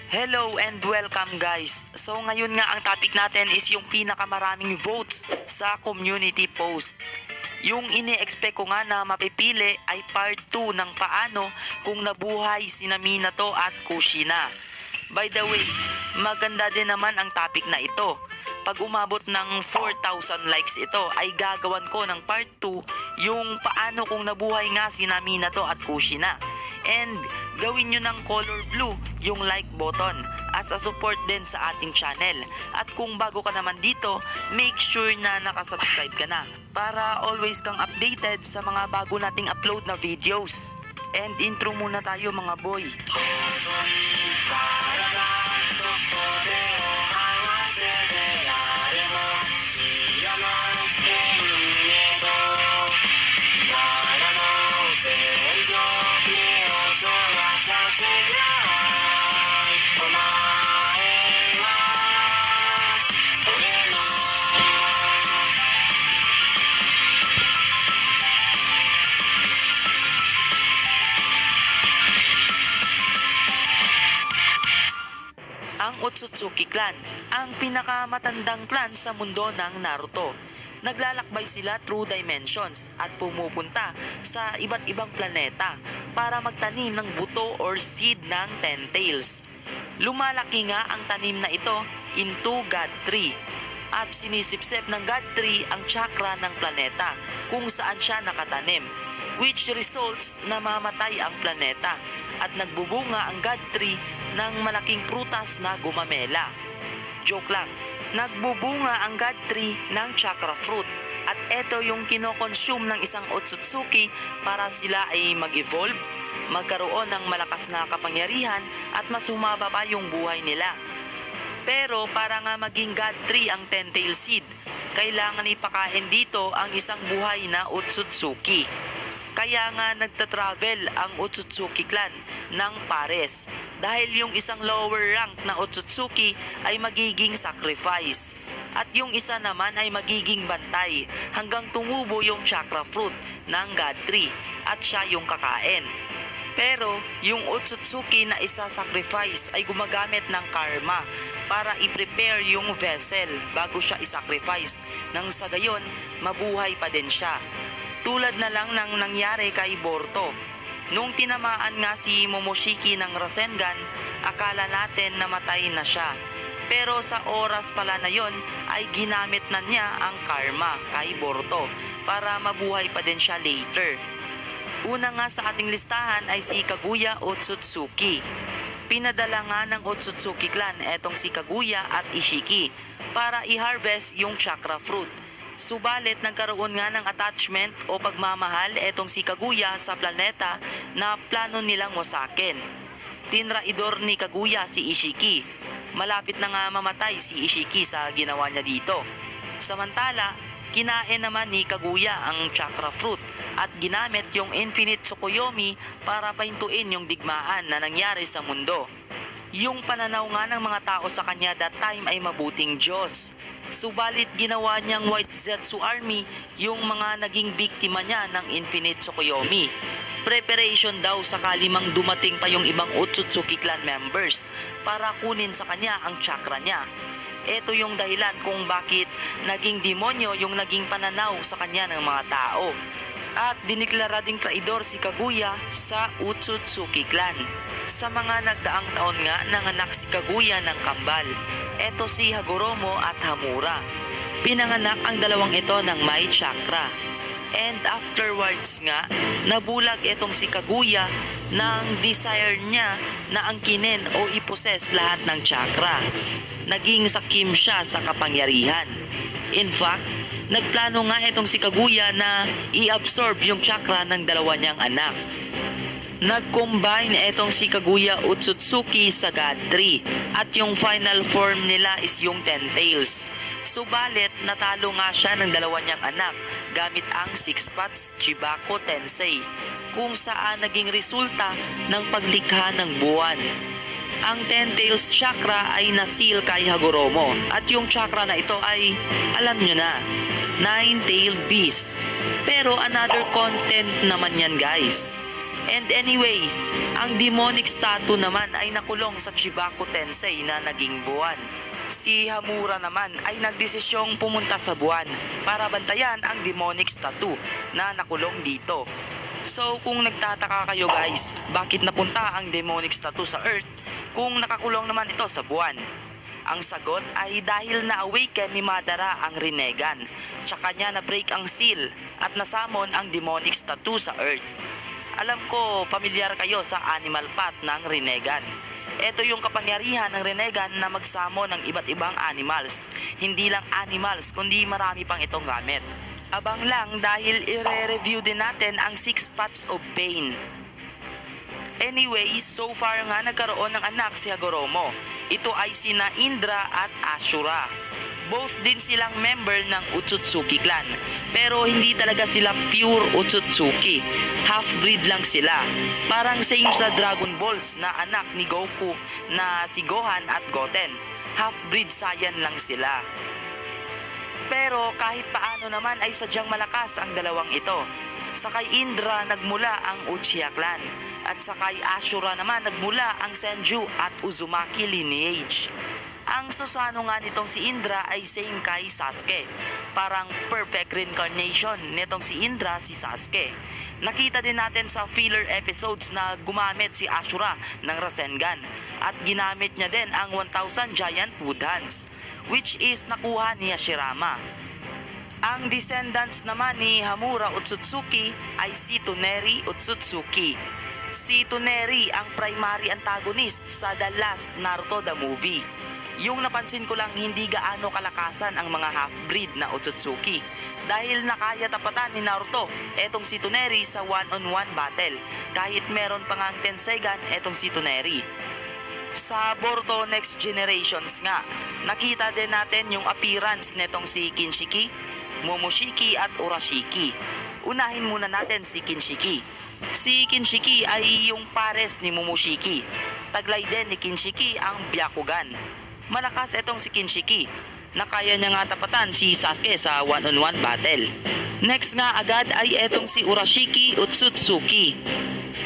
Hello and welcome guys. So ngayon nga ang topic natin is yung pinakamaraming votes sa community post. Yung ini-expect ko nga na mapipili ay part 2 ng paano kung nabuhay sina Minato at Kushina. By the way, maganda din naman ang topic na ito. Pag umabot ng 4,000 likes ito ay gagawan ko ng part 2 yung paano kung nabuhay nga sina Minato at Kushina. And gawin nyo ng color blue yung like button as a support din sa ating channel. At kung bago ka naman dito, make sure na nakasubscribe ka na para always kang updated sa mga bago nating upload na videos. And intro muna tayo mga boy. Ang Otsutsuki Clan, ang pinakamatandang clan sa mundo ng Naruto. Naglalakbay sila through dimensions at pumupunta sa iba't ibang planeta para magtanim ng buto or seed ng Ten Tails. Lumalaki nga ang tanim na ito into God Tree at sinisipsip ng God Tree ang chakra ng planeta kung saan siya nakatanim, which results na mamatay ang planeta at nagbubunga ang God Tree ng malaking prutas na gumamela. Joke lang, nagbubunga ang God Tree ng chakra fruit at ito yung kinokonsume ng isang Otsutsuki para sila ay mag-evolve, magkaroon ng malakas na kapangyarihan at mas humaba pa yung buhay nila. Pero para nga maging God Tree ang Ten Tail Seed, kailangan ipakain dito ang isang buhay na Otsutsuki. Kaya nga nagta-travel ang Otsutsuki Clan ng pares dahil yung isang lower rank na Otsutsuki ay magiging sacrifice at yung isa naman ay magiging bantay hanggang tumubo yung chakra fruit ng God Tree at siya yung kakain. Pero yung Otsutsuki na isa-sacrifice ay gumagamit ng karma para i-prepare yung vessel bago siya i-sacrifice nang sa gayon mabuhay pa din siya. Tulad na lang ng nangyari kay Boruto. Nung tinamaan nga si Momoshiki ng Rasengan, akala natin namatay na siya. Pero sa oras pala na yon ay ginamit na niya ang karma kay Boruto para mabuhay pa din siya later. Una nga sa ating listahan ay si Kaguya Otsutsuki. Pinadala nga ng Otsutsuki Clan etong si Kaguya at Ishiki para i-harvest yung chakra fruit. Subalit nagkaroon nga ng attachment o pagmamahal etong si Kaguya sa planeta na plano nilang wasakin. Tinraidor ni Kaguya si Ishiki. Malapit na nga mamatay si Ishiki sa ginawa niya dito. Samantala, kinain naman ni Kaguya ang chakra fruit at ginamit yung Infinite Tsukuyomi para pahintuin yung digmaan na nangyari sa mundo. Yung pananaw nga ng mga tao sa kanya that time ay mabuting Diyos. Subalit ginawa niyang White Zetsu Army yung mga naging biktima niya ng Infinite Tsukuyomi. Preparation daw sakali mang dumating pa yung ibang Otsutsuki Clan members para kunin sa kanya ang chakra niya. Ito yung dahilan kung bakit naging demonyo yung naging pananaw sa kanya ng mga tao. At diniklara ding traidor si Kaguya sa Otsutsuki Clan. Sa mga nagdaang taon nga nanganak si Kaguya ng kambal. Ito si Hagoromo at Hamura. Pinanganak ang dalawang ito ng may chakra. And afterwards nga, nabulag itong si Kaguya ng desire niya na angkinin o iposes lahat ng chakra. Naging sakim siya sa kapangyarihan. In fact, nagplano nga itong si Kaguya na i-absorb yung chakra ng dalawa niyang anak. Nag-combine itong si Kaguya Otsutsuki sa God Tree at yung final form nila is yung Ten Tails. Subalit natalo nga siya ng dalawa niyang anak gamit ang Six Paths Chibako Tensei kung saan naging resulta ng paglikha ng buwan. Ang Ten Tails chakra ay nasil kay Hagoromo at yung chakra na ito ay alam nyo na, Nine-Tailed Beast. Pero another content naman yan guys. And anyway, ang demonic statue naman ay nakulong sa Chibaku Tensei na naging buwan. Si Hamura naman ay nagdesisyong pumunta sa buwan para bantayan ang demonic statue na nakulong dito. So kung nagtataka kayo guys, bakit napunta ang demonic statue sa Earth kung nakakulong naman ito sa buwan? Ang sagot ay dahil na-awaken ni Madara ang Rinnegan, tsaka niya na-break ang seal at nasamon ang demonic statue sa Earth. Alam ko, pamilyar kayo sa animal path ng Rinnegan. Ito yung kapangyarihan ng Rinnegan na magsamo ng iba't ibang animals. Hindi lang animals, kundi marami pang itong gamit. Abang lang dahil i-review din natin ang 6 Paths of Pain. Anyway, so far nga nagkaroon ng anak si Hagoromo. Ito ay sina Indra at Ashura. Both din silang member ng Otsutsuki clan. Pero hindi talaga sila pure Otsutsuki. Half-breed lang sila. Parang same sa Dragon Balls na anak ni Goku na si Gohan at Goten. Half-breed Saiyan lang sila. Pero kahit paano naman ay sadyang malakas ang dalawang ito. Sa kay Indra nagmula ang Uchiha clan at sa kay Ashura naman nagmula ang Senju at Uzumaki lineage. Ang Susanoo nga nitong si Indra ay same kay Sasuke. Parang perfect reincarnation nitong si Indra si Sasuke. Nakita din natin sa filler episodes na gumamit si Ashura ng Rasengan at ginamit niya din ang 1000 Giant Wood Hands, which is nakuha ni Hashirama. Ang descendants naman ni Hamura Otsutsuki ay si Toneri Otsutsuki. Si Toneri ang primary antagonist sa The Last Naruto the Movie. Yung napansin ko lang hindi gaano kalakasan ang mga half-breed na Otsutsuki dahil nakaya tapatan ni Naruto etong si Toneri sa one-on-one battle kahit meron pa ngang Tensegan etong si Toneri. Sa Boruto Next Generations nga, nakita din natin yung appearance netong si Kinshiki, Momoshiki at Urashiki. Unahin muna natin si Kinshiki. Si Kinshiki ay yung pares ni Momoshiki. Taglay din ni Kinshiki ang Byakugan. Malakas itong si Kinshiki. Nakaya niya nga tapatan si Sasuke sa one-on-one battle. Next nga agad ay etong si Urashiki Otsutsuki.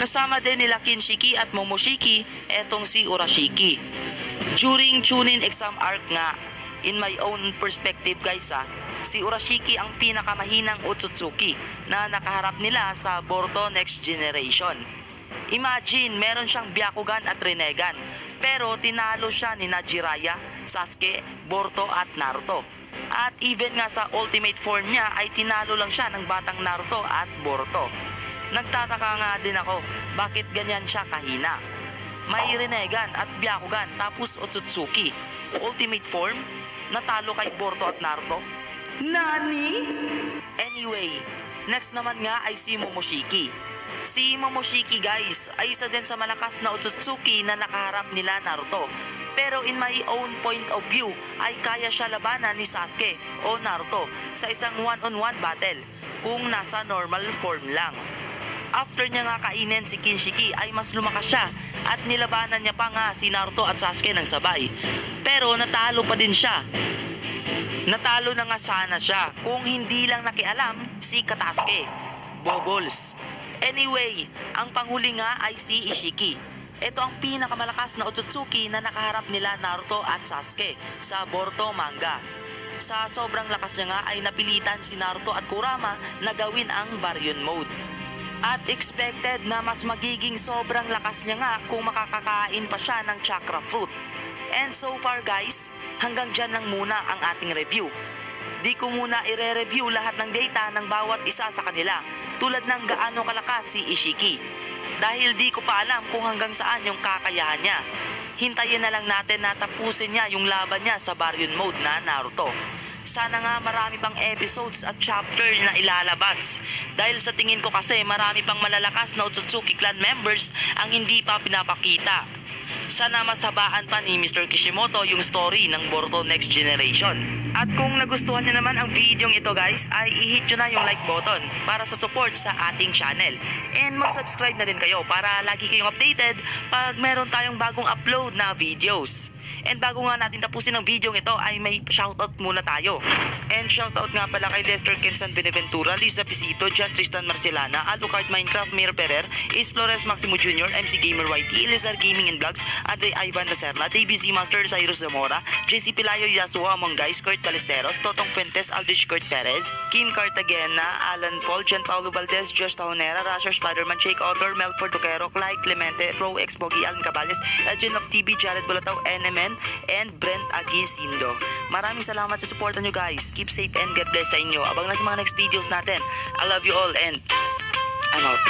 Kasama din nila Kinshiki at Momoshiki etong si Urashiki. During Chunin exam arc nga, in my own perspective guys si Urashiki ang pinakamahinang Otsutsuki na nakaharap nila sa Boruto Next Generation. Imagine, meron siyang Byakugan at Rinnegan, pero tinalo siya ni Jiraiya, Sasuke, Boruto at Naruto. At even nga sa ultimate form niya ay tinalo lang siya ng batang Naruto at Boruto. Nagtataka nga din ako, bakit ganyan siya kahina? May Rinnegan at Byakugan tapos Otsutsuki. Ultimate form? Natalo kay Boruto at Naruto? Nani? Anyway, next naman nga ay si Momoshiki. Si Momoshiki guys ay isa din sa malakas na Otsutsuki na nakaharap nila Naruto. Pero in my own point of view ay kaya siya labanan ni Sasuke o Naruto sa isang one-on-one battle kung nasa normal form lang. After niya nga kainin si Kinshiki ay mas lumakas siya at nilabanan niya pa nga si Naruto at Sasuke ng sabay. Pero natalo pa din siya. Natalo na nga sana siya kung hindi lang nakialam si Katasuke. Bobols. Anyway, ang panghuli nga ay si Ishiki. Ito ang pinakamalakas na Otsutsuki na nakaharap nila Naruto at Sasuke sa Boruto manga. Sa sobrang lakas niya nga ay napilitan si Naruto at Kurama na gawin ang Baryon mode. At expected na mas magiging sobrang lakas niya nga kung makakakain pa siya ng chakra fruit. And so far guys, hanggang dyan lang muna ang ating review. Di ko muna i-review lahat ng data ng bawat isa sa kanila tulad ng gaano kalakas si Ishiki. Dahil di ko pa alam kung hanggang saan yung kakayahan niya. Hintayin na lang natin na tapusin niya yung laban niya sa Baryon mode na Naruto. Sana nga marami pang episodes at chapter na ilalabas. Dahil sa tingin ko kasi marami pang malalakas na Otsutsuki clan members ang hindi pa pinapakita. Sana masabaan pa ni Mr. Kishimoto yung story ng Boruto Next Generation. At kung nagustuhan niyo naman ang video ito guys, ay i-hit nyo na yung like button para sa support sa ating channel. And mag-subscribe na din kayo para lagi kayong updated pag meron tayong bagong upload na videos. And bago nga natin tapusin ang video ito ay may shoutout muna tayo. And shoutout nga pala kay Lester Kensan Beneventura, Lisa Pisito, John Tristan Marcelana, Alucard Minecraft, Mir Ferrer, Ace Flores Maximo Jr., MC Gamer YT, Elizar Gaming and Vlogs, Andre Ivan Lacerna, DBZ Master, Cyrus Zamora, JC Pilayo, Yasuo Among Guys, Kurt Ballesteros, Totong Fuentes, Aldrich Kurt Perez, Kim Cartagena, Alan Paul, Gian Paulo Valdez, Josh Tahonera, Rasher Spiderman, Jake Author, Melford Duquero, Clyde Clemente, Pro X Bogi, Alan Cabales, Legend of TV, Jared Bulataw, NMN, and Brent Agisindo. Maraming salamat sa suporta nyo guys. Keep safe and God bless sa inyo. Abang na sa mga next videos natin. I love you all and I'm out.